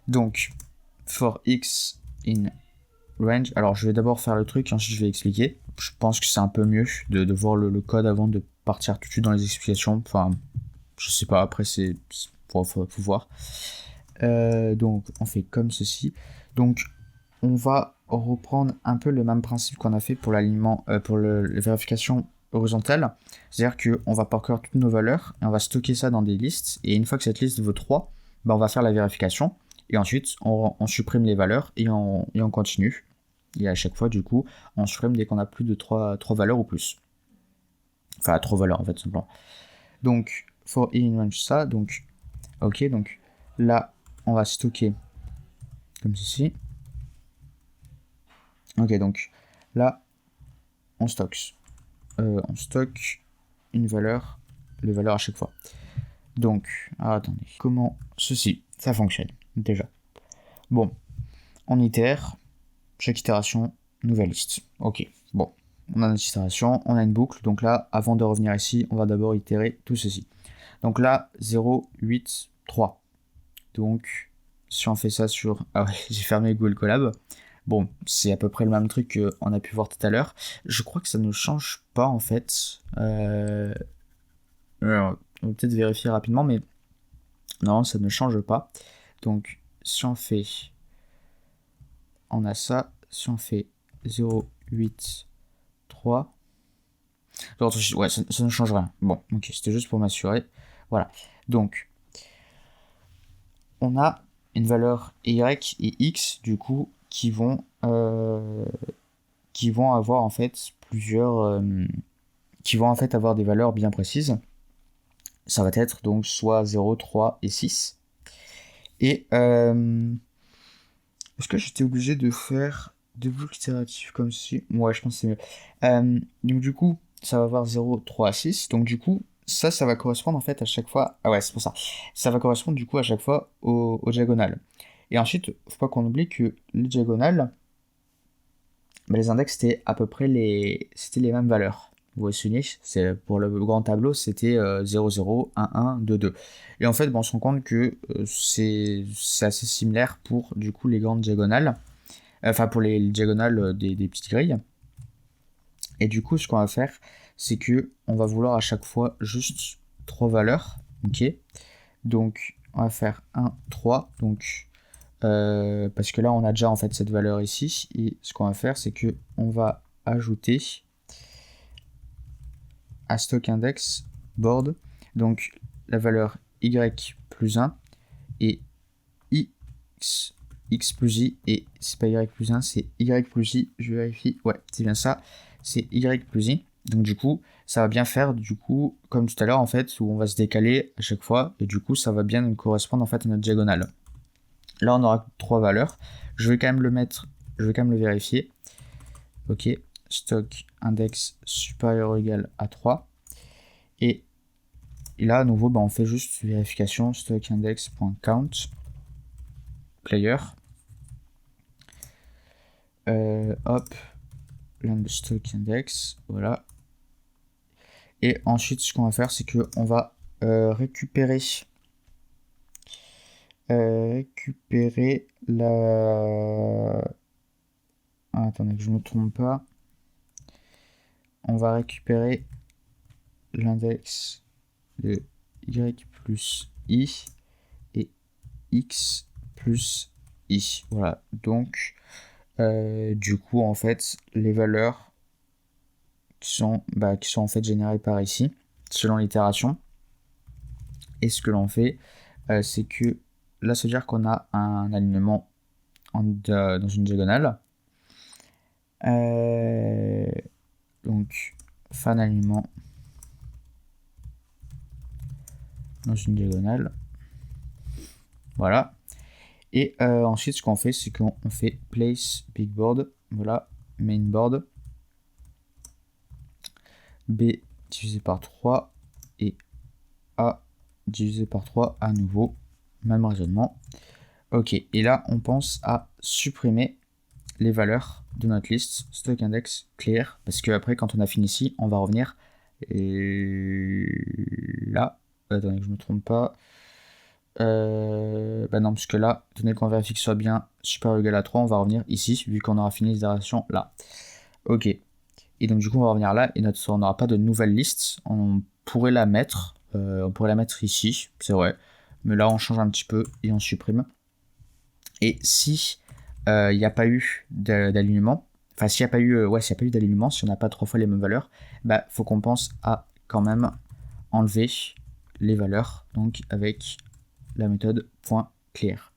Donc, for x in range. Alors, je vais d'abord faire le truc et ensuite je vais expliquer. Je pense que c'est un peu mieux de voir le code avant de partir tout de suite dans les explications. Enfin, je sais pas, après, faut voir. Donc, on fait comme ceci. Donc, on va reprendre un peu le même principe qu'on a fait pour l'alignement, pour la vérification horizontale. C'est-à-dire qu'on va parcourir toutes nos valeurs et on va stocker ça dans des listes. Et une fois que cette liste vaut 3, ben on va faire la vérification. Et ensuite, on supprime les valeurs et on continue. Et à chaque fois, du coup, on supprime dès qu'on a plus de 3 valeurs ou plus. Enfin, 3 valeurs en fait, simplement. Donc, for in range ça. Donc, ok, donc là, on va stocker comme ceci. Ok, donc là, on stocke une valeur, les valeurs à chaque fois. Donc, attendez, comment ceci, ça fonctionne déjà. Bon, on itère, chaque itération, nouvelle liste. Ok, bon, on a notre itération, on a une boucle, donc là, avant de revenir ici, on va d'abord itérer tout ceci. Donc là, 0, 8, 3. Donc, si on fait ça sur... Ah ouais, j'ai fermé Google Colab. Bon, c'est à peu près le même truc qu'on a pu voir tout à l'heure. Je crois que ça ne change pas en fait. Alors, on va peut-être vérifier rapidement, mais non, ça ne change pas. Donc, si on fait... On a ça. Si on fait 0, 8, 3... Ouais, ça ne change rien. Bon, ok, c'était juste pour m'assurer. Voilà. Donc, on a une valeur y et x, du coup, qui vont avoir en fait plusieurs... qui vont en fait avoir des valeurs bien précises. Ça va être donc soit 0, 3 et 6. Et est-ce que j'étais obligé de faire deux boucles itératives comme ceci? Ouais, je pense que c'est mieux. Donc du coup, ça va avoir 0, 3, 6. Donc du coup, ça va correspondre en fait à chaque fois... Ah ouais, c'est pour ça. Ça va correspondre du coup à chaque fois aux diagonales. Et ensuite, faut pas qu'on oublie que les diagonales, bah, les index, c'était à peu près c'était les mêmes valeurs. Vous voyez ce niche, c'est pour le grand tableau, c'était 0, 0, 1, 1, 2, 2. Et en fait, on se rend compte que c'est assez similaire pour du coup les grandes diagonales, enfin pour les diagonales des petites grilles. Et du coup, ce qu'on va faire, c'est que on va vouloir à chaque fois juste 3 valeurs, ok. Donc, on va faire 1, 3, donc parce que là on a déjà en fait cette valeur ici, et ce qu'on va faire c'est que on va ajouter à stock index board donc la valeur y plus 1 et x plus i, et c'est pas y plus 1, c'est y plus i, je vérifie, ouais c'est bien ça, c'est y plus i. Donc du coup ça va bien faire du coup comme tout à l'heure en fait, où on va se décaler à chaque fois, et du coup ça va bien correspondre en fait à notre diagonale. Là, on aura 3 valeurs. Je vais quand même le vérifier. Ok, stock index supérieur ou égal à 3. Et là, à nouveau, on fait juste vérification stock index.count player. Hop, stock index, voilà. Et ensuite, ce qu'on va faire, c'est qu'on va récupérer la... attendez que je ne me trompe pas. On va récupérer l'index de y plus i et x plus i. Voilà, donc du coup en fait les valeurs qui sont en fait générées par ici selon l'itération. Et ce que l'on fait, c'est que là, ça veut dire qu'on a un alignement dans une diagonale. Donc fan alignement dans une diagonale. Voilà. Et ensuite, ce qu'on fait, c'est qu'on fait place big board. Voilà, main board. B divisé par 3 et A divisé par 3 à nouveau. Même raisonnement. Ok, et là, on pense à supprimer les valeurs de notre liste stock index clear, parce que après, quand on a fini ici, on va revenir là. Attendez que je me trompe pas. Bah non, parce que là, donné qu'on vérifie que ce soit bien supérieur ou égal à 3, on va revenir ici, vu qu'on aura fini l'itération là. Ok. Et donc du coup, on va revenir là, et on n'aura pas de nouvelle liste. On pourrait la mettre. On pourrait la mettre ici, c'est vrai. Mais là, on change un petit peu et on supprime. Et si il n'y a pas eu d'alignement, enfin s'il n'y a pas eu, s'il n'y a pas eu d'alignement, si on n'a pas 3 fois les mêmes valeurs, bah faut qu'on pense à quand même enlever les valeurs, donc avec la méthode .clear.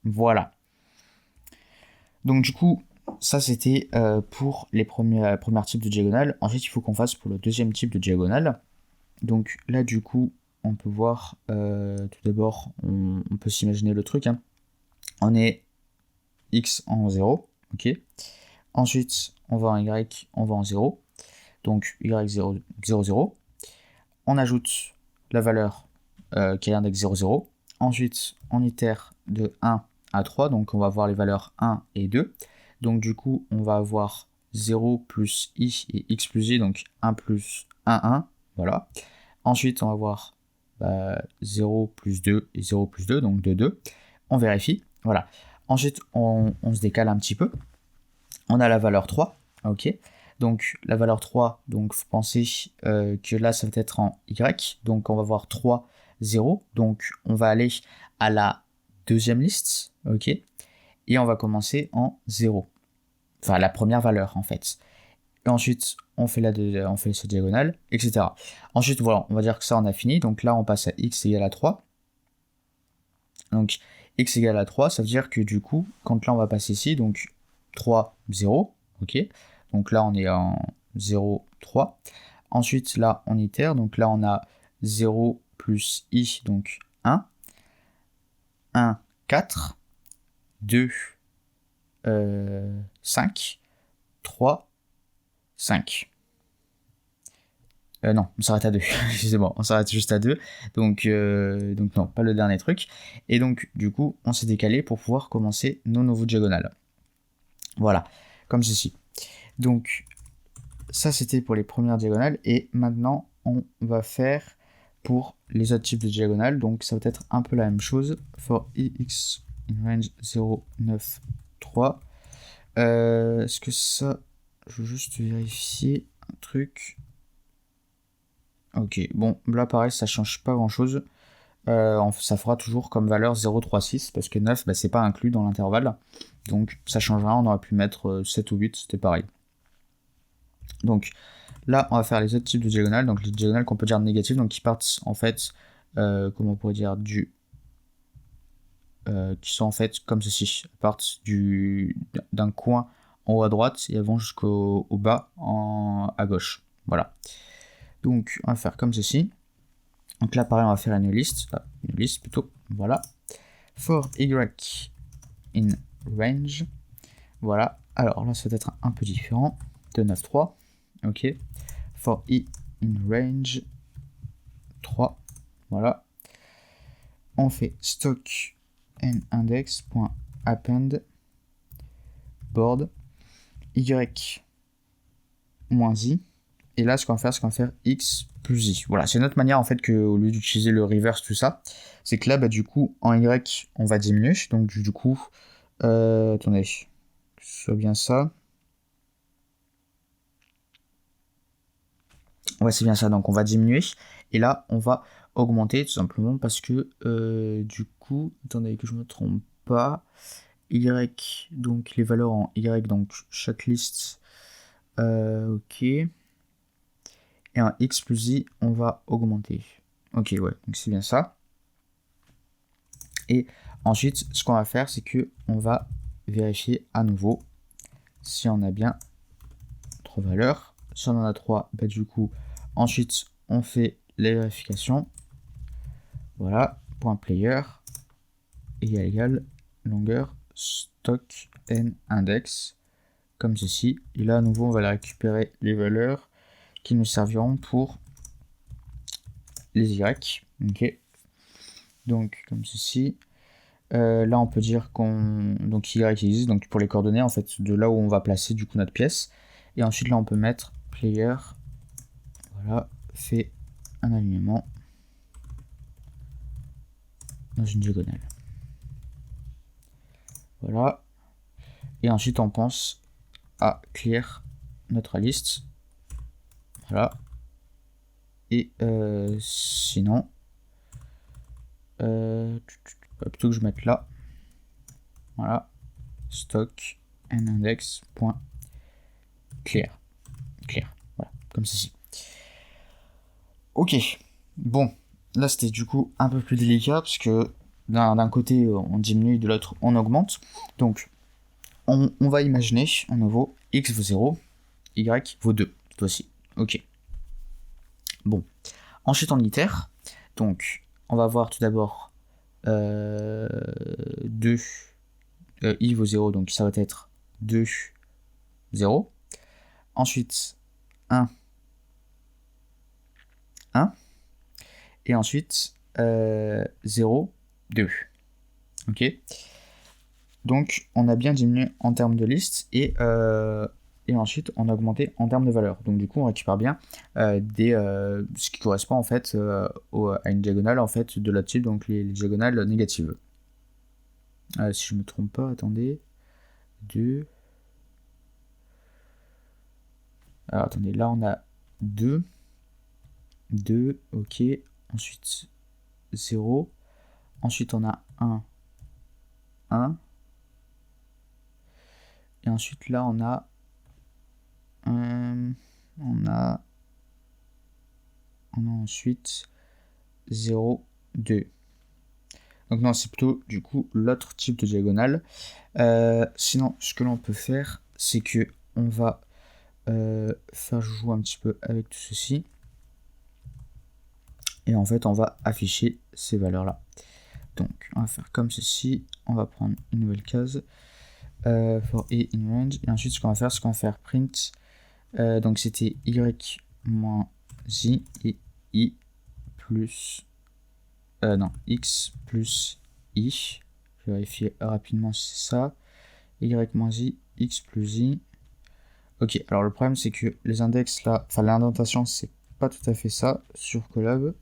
Voilà. Donc du coup, ça c'était pour les premiers types de diagonales. Ensuite, il faut qu'on fasse pour le deuxième type de diagonale. Donc là, du coup, on peut voir, tout d'abord, on peut s'imaginer le truc. Hein. On est x en 0, ok. Ensuite, on va en y, on va en 0. Donc y 0, 0, 0. On ajoute la valeur qui est l'index 0, 0. Ensuite, on itère de 1 à 3, donc on va voir les valeurs 1 et 2. Donc du coup, on va avoir 0 plus i et x plus i, donc 1 plus 1, 1, voilà. Ensuite, on va voir 0 plus 2 et 0 plus 2, donc 2, 2. On vérifie, voilà. Ensuite, on se décale un petit peu. On a la valeur 3, ok. Donc la valeur 3, donc faut penser que là, ça va être en y. Donc on va voir 3, 0. Donc on va aller à la deuxième liste, ok. Et on va commencer en 0. Enfin, la première valeur, en fait. Et ensuite, on fait cette diagonale, etc. Ensuite, voilà, on va dire que ça, on a fini. Donc là, on passe à x égale à 3. Donc, x égale à 3, ça veut dire que du coup, quand là, on va passer ici, donc 3, 0, ok. Donc là, on est en 0, 3. Ensuite, là, on itère. Donc là, on a 0 plus i, donc 1. 1, 4. 2, 5. 3, 5. Non, on s'arrête à 2. Excusez-moi, on s'arrête juste à 2. Donc non, pas le dernier truc. Et donc, du coup, on s'est décalé pour pouvoir commencer nos nouveaux diagonales. Voilà, comme ceci. Donc, ça, c'était pour les premières diagonales. Et maintenant, on va faire pour les autres types de diagonales. Donc, ça va être un peu la même chose. For ix in range 0, 9, 3. Est-ce que ça... Je veux juste vérifier un truc... Ok, bon, là pareil, ça change pas grand chose. Ça fera toujours comme valeur 0,36 parce que 9, c'est pas inclus dans l'intervalle. Donc ça changera, on aurait pu mettre 7 ou 8, c'était pareil. Donc là, on va faire les autres types de diagonales. Donc les diagonales qu'on peut dire négatives, donc qui partent en fait, comment on pourrait dire, qui sont en fait comme ceci. Elles partent d'un coin en haut à droite et elles vont jusqu'au bas à gauche. Voilà. Donc on va faire comme ceci. Donc là, pareil, on va faire une liste plutôt, voilà. For y in range, voilà. Alors là, ça va être un peu différent, de 9, 3, ok. For i in range 3, voilà. On fait stock and index.append board y moins i. Et là, ce qu'on va faire, c'est qu'on va faire x plus i. Voilà, c'est une autre manière en fait que au lieu d'utiliser le reverse, tout ça, c'est que là, du coup, en y, on va diminuer. Donc du coup, attendez, que ce soit bien ça. Ouais, c'est bien ça. Donc on va diminuer. Et là, on va augmenter tout simplement parce que du coup, attendez que je me trompe pas. Y, donc les valeurs en y, donc chaque liste. Ok. Et un x plus i, on va augmenter. Ok, ouais, donc c'est bien ça. Et ensuite, ce qu'on va faire, c'est que on va vérifier à nouveau si on a bien 3 valeurs. Si on en a 3, du coup, ensuite, on fait les vérifications. Voilà, point player égale longueur stock n index, comme ceci. Et là, à nouveau, on va récupérer les valeurs qui nous serviront pour les y. Ok. Donc, comme ceci. Là, on peut dire donc y existe, donc pour les coordonnées, en fait, de là où on va placer du coup notre pièce. Et ensuite, là, on peut mettre player. Voilà, fait un alignement. dans une diagonale. Voilà. Et ensuite, on pense à clear notre liste. Voilà. Et sinon, plutôt que je mette là, voilà, stock and index.clear. Clear. Voilà, comme ceci. Ok. Bon, là c'était du coup un peu plus délicat parce que d'un côté on diminue, de l'autre on augmente. Donc on va imaginer en nouveau x vaut 0, y vaut 2, cette fois-ci. Ok. Bon. Ensuite on itère. Donc on va voir tout d'abord 2, i vaut 0, donc ça va être 2, 0. Ensuite 1, 1. Et ensuite 0, 2. Ok. Donc on a bien diminué en termes de liste et ensuite on a augmenté en termes de valeur. Donc du coup on récupère bien ce qui correspond en fait à une diagonale en fait de la type, donc les diagonales négatives. Si je me trompe pas, attendez. 2. Alors attendez, là on a 2. 2, ok. Ensuite 0. Ensuite on a 1. 1. Et ensuite là on a ensuite 0, 2. Donc non, c'est plutôt du coup l'autre type de diagonale. Sinon, ce que l'on peut faire, c'est que on va faire jouer un petit peu avec tout ceci. Et en fait, on va afficher ces valeurs-là. Donc, on va faire comme ceci. On va prendre une nouvelle case. For i in range. Et ensuite, ce qu'on va faire, c'est qu'on va faire print. Donc, c'était y moins i et i plus... non, x plus i. Je vais vérifier rapidement si c'est ça. Y moins i, x plus i. Ok, alors le problème, c'est que les index là, enfin l'indentation, c'est pas tout à fait ça sur Colab.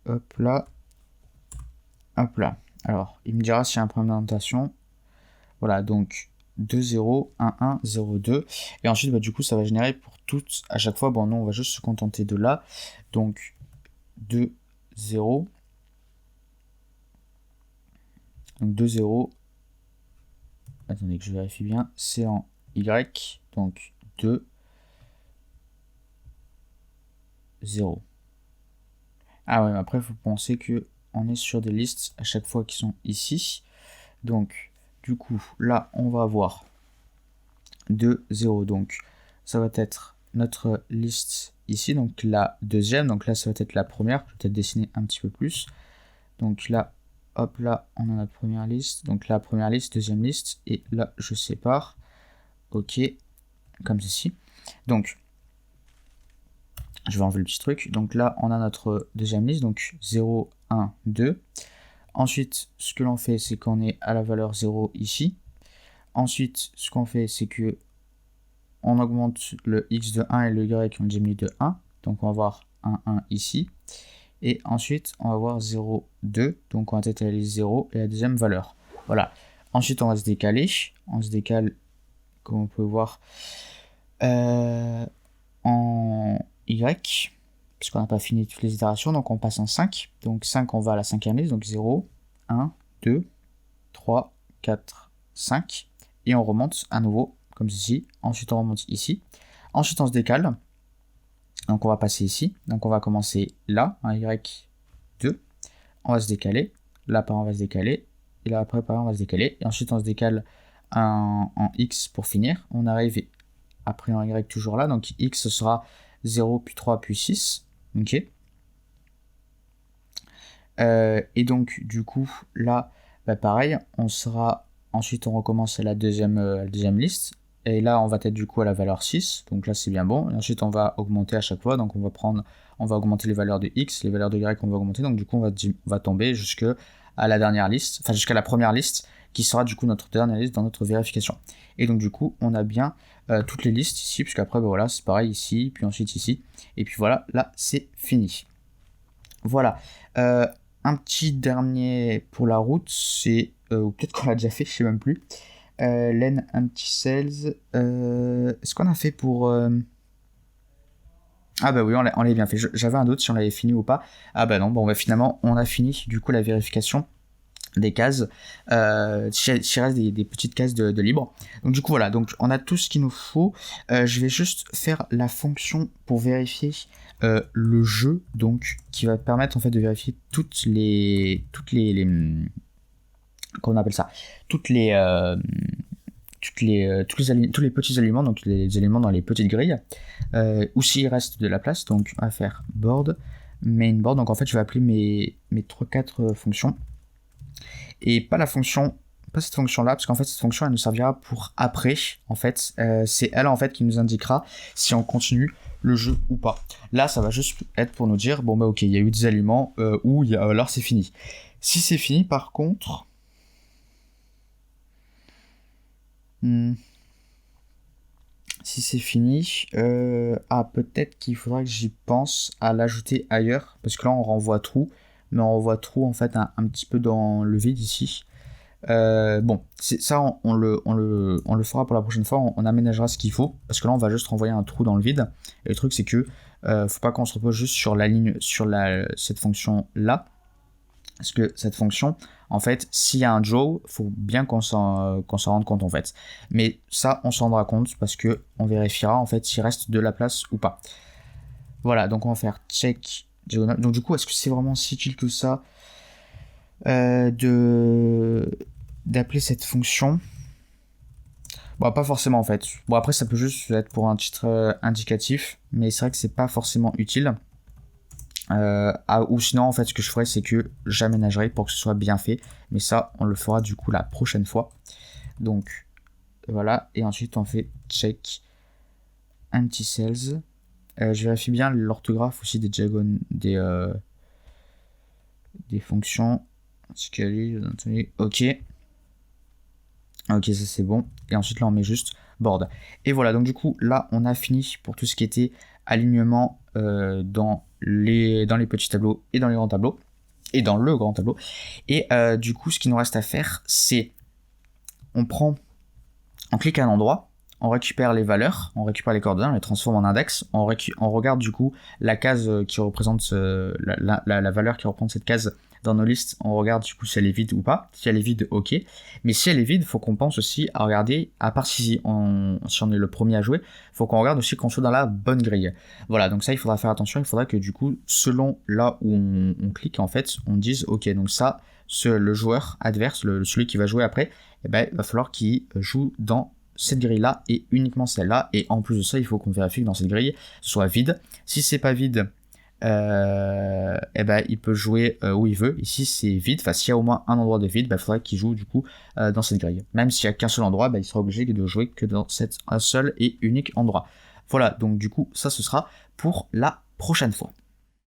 Hop là. Hop là. Alors, il me dira s'il y a un problème d'indentation. Voilà, donc 2, 0, 1, 1, 0, 2. Et ensuite, bah, du coup, ça va générer pour toutes, à chaque fois, bon, non, on va juste se contenter de là. Donc, 2, 0. Donc, 2, 0. Attendez que je vérifie bien. C'est en Y. Donc, 2, 0. Ah ouais, mais après, il faut penser que on est sur des listes à chaque fois qui sont ici. Donc, du coup, là, on va avoir 2, 0. Donc, ça va être notre liste ici. Donc, la deuxième. Donc, là, ça va être la première. Je vais peut-être dessiner un petit peu plus. Donc, là, hop, là, on a notre première liste. Donc, la première liste, deuxième liste. Et là, je sépare. Ok, comme ceci. Donc, je vais enlever le petit truc. Donc, là, on a notre deuxième liste. Donc, 0, 1, 2. Ensuite, ce que l'on fait, c'est qu'on est à la valeur 0 ici. Ensuite, ce qu'on fait, c'est que on augmente le x de 1 et le y, on diminue de 1. Donc, on va avoir 1, 1 ici. Et ensuite, on va avoir 0, 2. Donc, on va être à la liste 0 et la deuxième valeur. Voilà. Ensuite, on va se décaler. On se décale, comme on peut voir, en y. Puisqu'on n'a pas fini toutes les itérations. Donc, on passe en 5. Donc, 5, on va à la cinquième liste. Donc, 0, 1, 2, 3, 4, 5. Et on remonte à nouveau, comme ceci. Ensuite, on remonte ici. Ensuite, on se décale. Donc, on va passer ici. Donc, on va commencer là, en Y2. On va se décaler. Là, par on va se décaler. Et là, après, par on va se décaler. Et ensuite, on se décale en X pour finir. On arrive après en Y toujours là. Donc, X, ce sera 0, puis 3, puis 6. Ok. Et donc, du coup, là, bah, pareil, on sera... Ensuite, on recommence à la deuxième liste. Et là, on va être du coup à la valeur 6. Donc là, c'est bien bon. Et ensuite, on va augmenter à chaque fois. Donc, on va augmenter les valeurs de X, les valeurs de Y, on va augmenter. Donc, du coup, on va tomber jusqu'à la dernière liste, enfin, jusqu'à la première liste, qui sera du coup notre dernière liste dans notre vérification. Et donc, du coup, on a bien toutes les listes ici, puisqu'après, bah, voilà, c'est pareil ici, puis ensuite ici. Et puis voilà, là, c'est fini. Voilà. un petit dernier pour la route, c'est, ou peut-être qu'on l'a déjà fait, je sais même plus. Len anti-sales. Est-ce qu'on a fait pour... Ah bah oui, on l'a bien fait. J'avais un doute si on l'avait fini ou pas. Ah bah non, bon bah finalement on a fini du coup la vérification des cases. S'il reste des petites cases de libre. Donc du coup voilà, donc on a tout ce qu'il nous faut. Je vais juste faire la fonction pour vérifier le jeu, donc qui va permettre en fait de vérifier comment on appelle ça, tous les petits aliments, donc les aliments dans les petites grilles, ou s'il reste de la place. Donc on va faire board, main board. Donc en fait je vais appeler mes 3-4 fonctions, et pas cette fonction là, parce qu'en fait cette fonction elle nous servira pour après. En fait c'est elle en fait qui nous indiquera si on continue le jeu ou pas. Là ça va juste être pour nous dire bon bah ok, il y a eu des aliments, ou alors c'est fini. Si c'est fini par contre, si c'est fini, peut-être qu'il faudra que j'y pense à l'ajouter ailleurs, parce que là on renvoie true, mais on renvoie true en fait un petit peu dans le vide ici. Bon, ça on le fera pour la prochaine fois, on aménagera ce qu'il faut, parce que là on va juste renvoyer un trou dans le vide. Et le truc c'est que faut pas qu'on se repose juste sur la ligne, sur cette fonction là, parce que cette fonction, en fait, s'il y a un draw, faut bien qu'on s'en rende compte en fait. Mais ça, on s'en rendra compte parce que on vérifiera en fait s'il reste de la place ou pas. Voilà, donc on va faire check diagonal. Donc du coup, est-ce que c'est vraiment si utile que ça d'appeler cette fonction? Bon, pas forcément en fait. Bon, après, ça peut juste être pour un titre indicatif, mais c'est vrai que c'est pas forcément utile. Ou sinon en fait ce que je ferai c'est que j'aménagerai pour que ce soit bien fait, mais ça on le fera du coup la prochaine fois. Donc voilà, et ensuite on fait check anti-sales. Je vérifie bien l'orthographe aussi des jargon, des fonctions. Ok, ça c'est bon, et ensuite là on met juste board. Et voilà, donc du coup là on a fini pour tout ce qui était alignement dans les petits tableaux et dans les grands tableaux et dans le grand tableau. Et du coup ce qu'il nous reste à faire c'est on clique à un endroit, on récupère les valeurs, on récupère les coordonnées, on les transforme en index, on regarde du coup la case qui représente la valeur qui représente cette case dans nos listes, on regarde du coup si elle est vide ou pas. Si elle est vide, ok. Mais si elle est vide, il faut qu'on pense aussi à regarder, à part si on est le premier à jouer, il faut qu'on regarde aussi qu'on soit dans la bonne grille. Voilà, donc ça il faudra faire attention, il faudra que du coup, selon là où on clique, en fait, on dise ok, donc ça, le joueur adverse, celui qui va jouer après, eh ben, il va falloir qu'il joue dans cette grille là et uniquement celle-là. Et en plus de ça, il faut qu'on vérifie que dans cette grille ce soit vide. Si c'est pas vide, il peut jouer où il veut. Ici c'est vide, enfin s'il y a au moins un endroit de vide, il faudrait qu'il joue du coup dans cette grille. Même s'il n'y a qu'un seul endroit, il sera obligé de jouer que dans un seul et unique endroit. Voilà, donc du coup ça ce sera pour la prochaine fois.